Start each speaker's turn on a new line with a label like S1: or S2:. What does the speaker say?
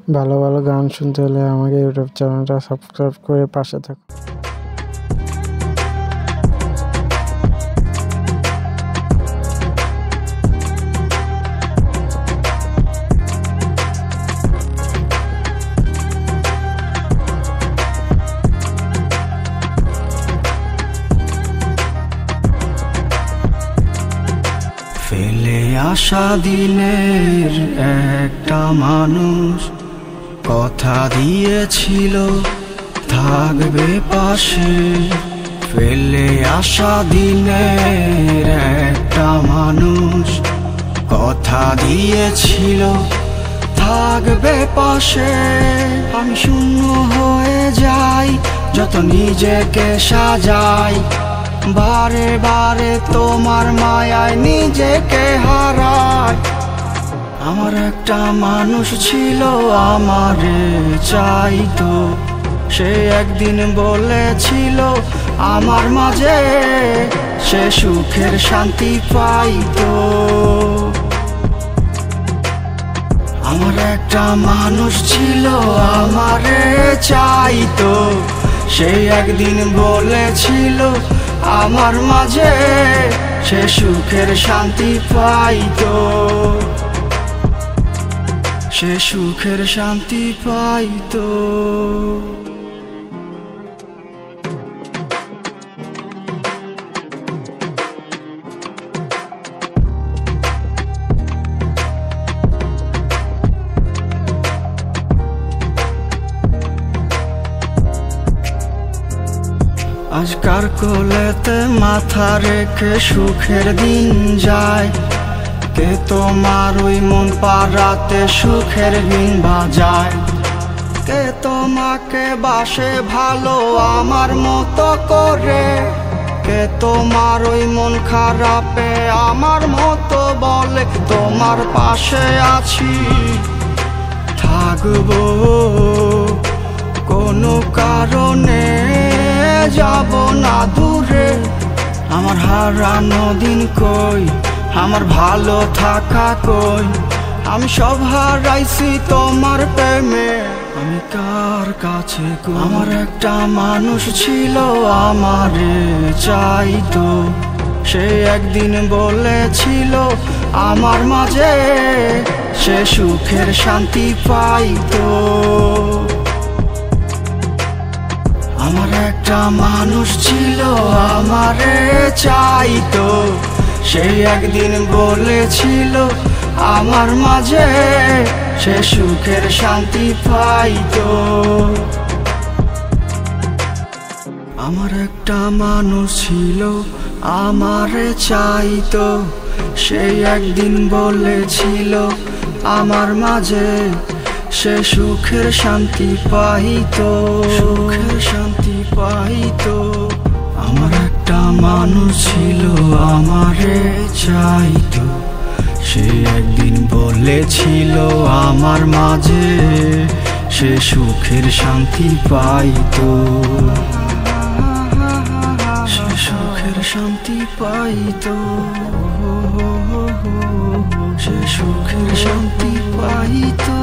S1: ভালো ভালো গান শুনতে হলে আমাকে ইউটিউব চ্যানেলটা সাবস্ক্রাইব করে পাশে থাকুন।
S2: ফেলে আসা দিনের একটা মানুষ কথা দিয়েছিল থাকবে পাশে। ফেলে আসা দিনের একটা মানুষ কথা দিয়েছিল থাকবে পাশে। আমি শূন্য হয়ে যাই যত নিজেকে সাজাই, বারে বারে তোমার মায়ায় নিজেকে হারাই। আমার একটা মানুষ ছিল আমারে চাইতো, সে একদিন বলেছিল আমার মাঝে সে সুখের শান্তি পাইতো। আমার একটা মানুষ ছিল আমারে চাইতো, সে একদিন বলেছিল আমার মাঝে সে সুখের শান্তি পাইতো, সে সুখের শান্তি পাইতো। আজকার কোলেতে মাথা রেখে সুখের দিন যায়, কে তোমার ওই মন পাড়াতে সুখের দিন বাজায়। কে তোমাকে বাসে ভালো আমার মতো করে, কে তোমার ওই মন খারাপে আমার মতো বলে তোমার পাশে আছি থাকবো। কোনো কারণে যাব না দূরে, আমার হারানো দিন কই, আমার ভালো থাকা কই। আমি সব হারাইছি তোমার প্রেমে, আমি কার কাছে কই। আমার একটা মানুষ ছিল আমারে চাইতো, সে একদিন বলেছিল আমার মাঝে সে সুখের শান্তি পাইতো। আমার একটা মানুষ ছিল আমারে চাইতো, সে একদিন বলেছিল আমার মাঝে সে সুখের শান্তি পাইতো। আমার একটা মানুষ ছিল আমারে চাইতো, সে একদিন বলেছিল আমার মাঝে সে সুখের শান্তি পাইতো, সুখের শান্তি পাইতো। আমার একটা মানুষ ছিল আমারে চাইতো, সে একদিন বলেছিল আমার মাঝে সে সুখের শান্তি পাইতো, সে সুখের শান্তি পাইতো, সে সুখের শান্তি পাইতো।